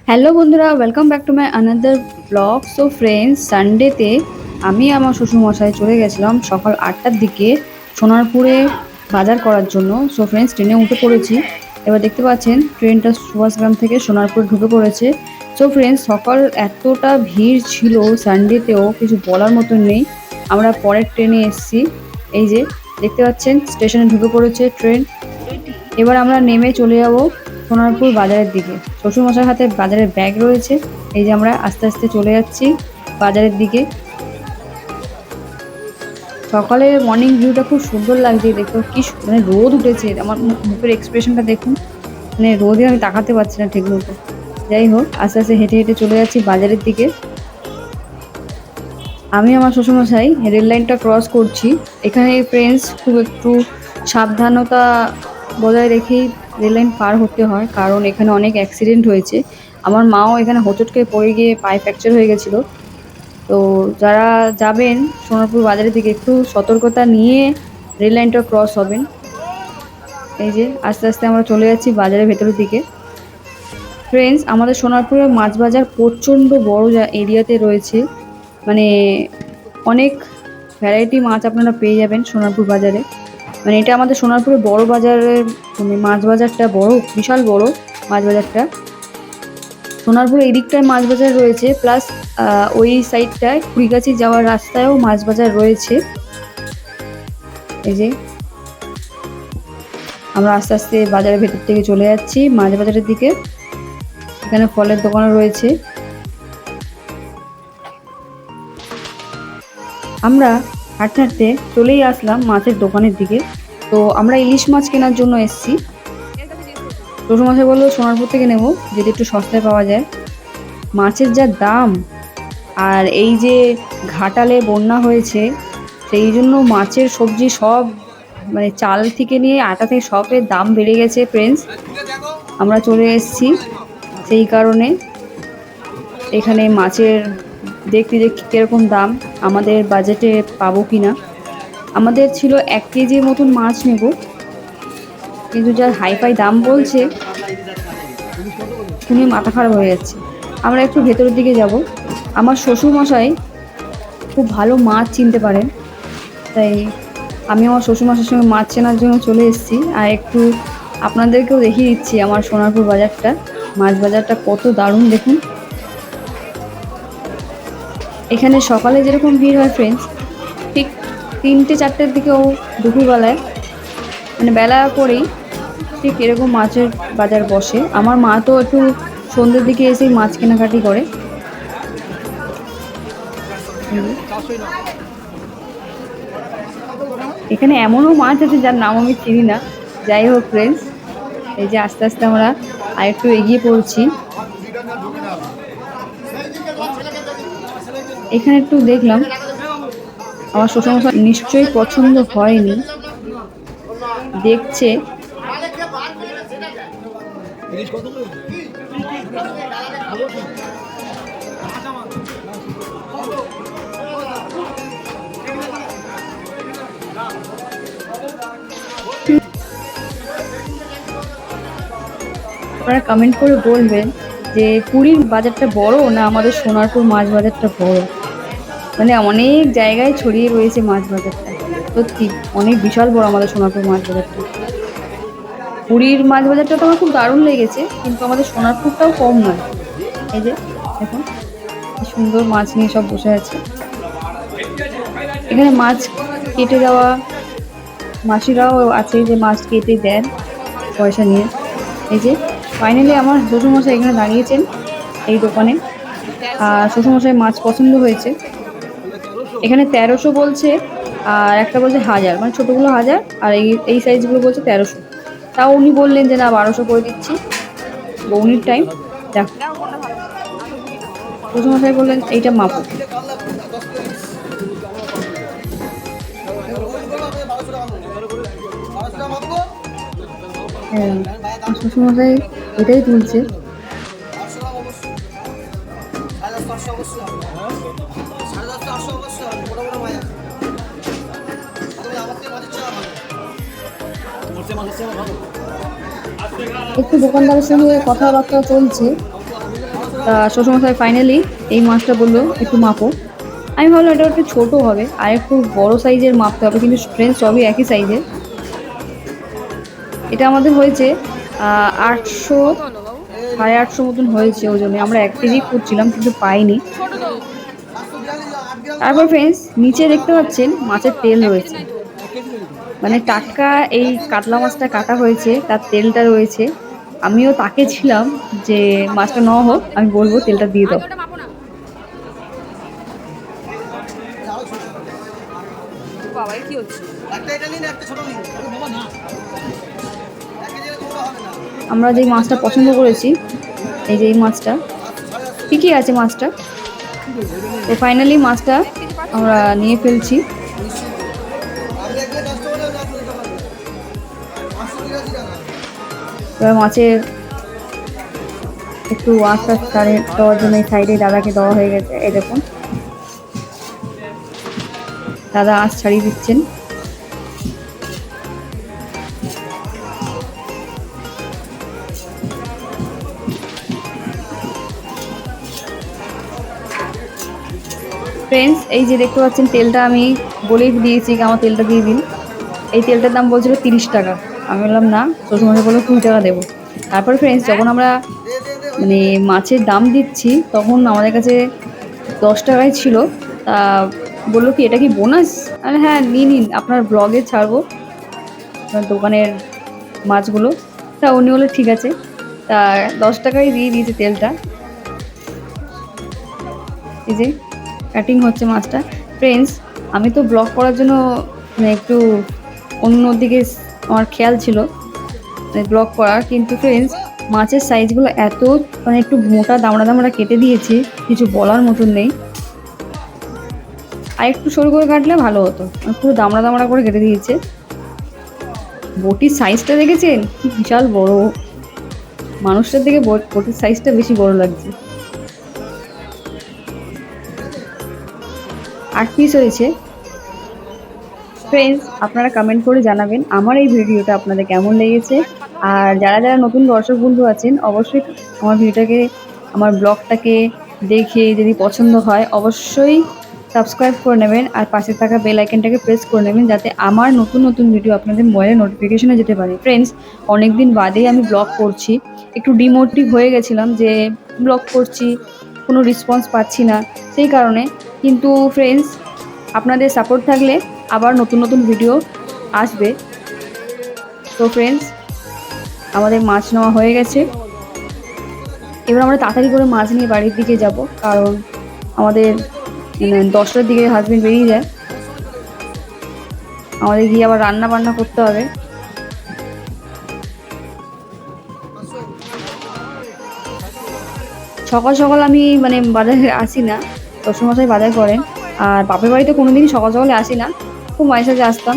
Hello বন্ধুরা, welcome back to my another blog. So friends, সানডেতে আমি আমার শ্বশুরমশাই চলে গেছিলাম সকাল 8টার দিকে সোনারপুরে বাজার করার জন্য। সো ফ্রেন্ডস, ট্রেনে উঠে পড়েছি। এবার দেখতে পাচ্ছেন ট্রেনটা সুভাষগ্রাম থেকে সোনারপুর ঢুকে পড়েছে। সো ফ্রেন্ডস, সকাল এতটা ভিড় ছিল সানডেতেও কিছু বলার মতন নেই। আমরা পরের ট্রেনে এসেছি। এই যে দেখতে পাচ্ছেন স্টেশনে ঢুকে পড়েছে ট্রেন। এবার আমরা নেমে চলে যাব সোনারপুর বাজারের দিকে। শ্বশুরমশাইয়ের হাতে বাজারের ব্যাগ রয়েছে। এই যে আমরা আস্তে আস্তে চলে যাচ্ছি বাজারের দিকে। সকালে মর্নিং ভিউটা খুব সুন্দর লাগছে দেখতে। কি মানে রোদ উঠেছে, আমার মুখের এক্সপ্রেশনটা দেখুন। মানে রোদে আমি তাকাতে পারছি না ঠিক মতো। যাই হোক, আস্তে আস্তে হেঁটে হেঁটে চলে যাচ্ছি বাজারের দিকে। আমি আমার শ্বশুরমশাই রেল লাইনটা ক্রস করছি। এখানে ফ্রেন্ডস খুব একটু সাবধানতা বজায় রেখেই রেল লাইন পার হতে হয়, কারণ এখানে অনেক অ্যাক্সিডেন্ট হয়েছে। আমার মাও এখানে হোঁচট খেয়ে পড়ে গিয়ে পায়ে ফ্র্যাকচার হয়ে গেছিলো। তো যারা যাবেন সোনারপুর বাজারের দিকে একটু সতর্কতা নিয়ে রেল লাইনটা ক্রস হবেন। এই যে আস্তে আস্তে আমরা চলে যাচ্ছি বাজারের ভেতরের দিকে। ফ্রেন্ডস, আমাদের সোনারপুরের মাছ বাজার প্রচণ্ড বড় এরিয়াতে রয়েছে। মানে অনেক ভ্যারাইটি মাছ আপনারা পেয়ে যাবেন সোনারপুর বাজারে। মানে এটা আমাদের সোনারপুরের বড় বাজারের, মানে মাছ বাজারটা বড়, বিশাল বড় মাছ বাজারটা। সোনারপুর এই দিকটায় মাছ বাজার রয়েছে, প্লাস ওই সাইডটায় কুড়িগাছি যাওয়ার রাস্তায়ও মাছ বাজার রয়েছে। এই যে আমরা আস্তে আস্তে বাজারের ভেতর থেকে চলে যাচ্ছি মাছ বাজারের দিকে। এখানে ফলের দোকানও রয়েছে। আমরা হাঁটতে হাঁটতে চলেই আসলাম মাছের দোকানের দিকে। তো আমরা ইলিশ মাছ কেনার জন্য এসেছি। শ্বশুরমশাই বললো সোনারপুর থেকে নেবো, যদি একটু সস্তায় পাওয়া যায়। মাছের যা দাম, আর এই যে ঘাটালে বন্যা হয়েছে সেই জন্য মাছের সবজি সব, মানে চাল থেকে নিয়ে আটা থেকে সবের দাম বেড়ে গেছে ফ্রেন্ডস। আমরা চলে এসেছি সেই কারণে। এখানে মাছের দেখতে দেখতে কীরকম দাম, আমাদের বাজেটে পাবো কি না। আমাদের ছিল 1 কেজির মতন মাছ নেব, কিন্তু যা হাইফাই দাম বলছে শুনে মাথা খারাপ হয়ে যাচ্ছে। আমরা একটু ভেতরের দিকে যাব। আমার শ্বশুরমশাই খুব ভালো মাছ চিনতে পারেন, তাই আমি আমার শ্বশুরমশাইয়ের সঙ্গে মাছ চেনার জন্য চলে এসেছি। আর একটু আপনাদেরকেও দেখিয়ে দিচ্ছি আমার সোনারপুর বাজারটা, মাছ বাজারটা কত দারুণ দেখুন। এখানে সকালে যেরকম ভিড় হয় ফ্রেন্ডস, ঠিক 3টে-4টের দিকেও দুপুরবেলায়, মানে বেলা করেই ঠিক এরকম মাছের বাজার বসে। আমার মা তো একটু সন্ধ্যের দিকে এসেই মাছ কেনাকাটি করে। এখানে এমনও মাছ আছে যার নাম আমি চিনি না। যাই হোক ফ্রেন্ডস, এই যে আস্তে আস্তে আমরা আরেকটু এগিয়ে পড়ছি। এখানে একটু দেখলাম, আমার শ্বশুরমশাই নিশ্চয়ই পছন্দ হয়নি, দেখছে। আপনারা কমেন্ট করে বলবেন যে পুরীর বাজারটা বড় না আমাদের সোনারপুর মাছ বাজারটা বড়। মানে অনেক জায়গায় ছড়িয়ে রয়েছে মাছ বাজারটা, সত্যি অনেক বিশাল বড় আমাদের সোনারপুর মাছ বাজারটা। পুরীর মাছ বাজারটা তো আমার খুব দারুণ লেগেছে, কিন্তু আমাদের সোনারপুরটাও কম নয়। এই যে দেখুন কি সুন্দর মাছ নিয়ে সব বসে আছে। এখানে মাছ কেটে দেওয়া মাসিরাও আছে, যে মাছ কেটে দেন পয়সা নিয়ে। এই যে ফাইনালি আমার শ্বশুরমশাই এখানে দাঁড়িয়েছেন এই দোকানে। আর শ্বশুরমশাই মাছ পছন্দ হয়েছে। এখানে 1300 বলছে, আর একটা বলছে 1000, মানে ছোটোগুলো 1000 আর এই সাইজগুলো বলছে 1300। তাও উনি বললেন যে না 1200 করে দিচ্ছি, বৌনির টাইম। দেখো শ্বশুরমশাই বললেন এইটা মাপো। হ্যাঁ, শ্বশুরমশাই এটাই তুলছে। একটু দোকানদারের সঙ্গে কথাবার্তা চলছে। তা শ্বশুরমশাই ফাইনালি এই মাছটা বললো একটু মাপো। আমি ভাবলাম এটা একটু ছোট হবে, আর একটু বড় সাইজের মাপতে হবে, কিন্তু ফ্রেন্ডস সবই একই সাইজের। এটা আমাদের হয়েছে 800 850 মতন হয়েছে ওজনে। আমরা 1 কেজি খুঁজছিলাম কিন্তু পাইনি। তারপর ফ্রেন্ডস নিচে দেখতে পাচ্ছেন মাছের তেল রয়েছে, মানে টাটকা এই কাতলা মাছটা কাটা হয়েছে, তার তেলটা রয়েছে। আমিও তাকে ছিলাম যে মাছটা নেওয়া হোক, আমি বলবো তেলটা দিয়ে দাও। আমরা যে মাছটা পছন্দ করেছি, এই যে এই মাছটা ঠিকই আছে মাছটা। তো ফাইনালি মাছটা আমরা নিয়ে ফেলছি। এবার মাছের একটু আস্তে আস্তে তারে দেওয়ার জন্য এই সাইডে দাদাকে দেওয়া হয়ে গেছে। এই দেখুন দাদা আঁচ ছাড়িয়ে দিচ্ছেন। ফ্রেন্ডস এই যে দেখতে পাচ্ছেন তেলটা আমি বলেই দিয়েছি আমার তেলটা দিয়ে দিন। এই তেলটার দাম বলছিল 30 টাকা। আমি বললাম না, শ্বশুরমশাই বললো 2 টাকা দেবো। তারপরে ফ্রেন্ডস যখন আমরা মানে মাছের দাম দিচ্ছি তখন আমাদের কাছে 10 টাকাই ছিল। তা বললো কি এটা কি বোনাস? আরে হ্যাঁ নিন নিন, আপনার ব্লগে ছাড়বো আপনার দোকানের মাছগুলো। তা উনি বললো ঠিক আছে। তা 10 টাকাই দিয়ে দিয়েছে তেলটা। এই যে কাটিং হচ্ছে মাছটা। ফ্রেন্ডস আমি তো ব্লগ করার জন্য মানে একটু অন্যদিকে আমার খেয়াল ছিল ব্লগ করার, কিন্তু ফ্রেন্ডস মাছের সাইজগুলো এত মানে একটু মোটা দামড়া দামড়া কেটে দিয়েছে, কিছু বলার মতন নেই। আর একটু সরু করে কাটলে ভালো হতো, পুরো দামড়া দামড়া করে কেটে দিয়েছে। বটির সাইজটা দেখেছেন কি বিশাল বড়, মানুষটার থেকে বটির সাইজটা বেশি বড় লাগছে। 8 পিস হয়েছে। ফ্রেন্ডস আপনারা কমেন্ট করে জানাবেন আমার এই ভিডিওটা আপনাদের কেমন লেগেছে। আর যারা যারা নতুন দর্শক বন্ধু আছেন অবশ্যই আমার ভিডিওটাকে আমার ব্লগটাকে দেখে যদি পছন্দ হয় অবশ্যই সাবস্ক্রাইব করে নেবেন, আর পাশে থাকা বেল আইকনটাকে প্রেস করে নেবেন যাতে আমার নতুন নতুন ভিডিও আপনাদের মোবাইলে নোটিফিকেশনে যেতে পারে। ফ্রেন্ডস অনেক দিন বাদেই আমি ব্লগ করছি, একটু ডিমোটিভ হয়ে গেছিলাম যে ব্লগ করছি কোনো রেসপন্স পাচ্ছি না সেই কারণে। কিন্তু ফ্রেন্ডস আপনাদের সাপোর্ট থাকলে আবার নতুন নতুন ভিডিও আসবে। তো ফ্রেন্ডস আমাদের মাছ নেওয়া হয়ে গেছে। এবার আমরা তাড়াতাড়ি করে মাছ নিয়ে বাড়ির দিকে যাব, কারণ আমাদের 10টার দিকে হাজবেন্ড বেরিয়ে যায়। আমাদের গিয়ে আবার রান্না বান্না করতে হবে। সকাল সকাল আমি মানে বাজারে আসি না, শ্বশুরমশাই বাজার করেন। আর বাপের বাড়িতে কোনোদিনই সকাল সকালে আসি না, খুব মাঝে সাঝে আসতাম।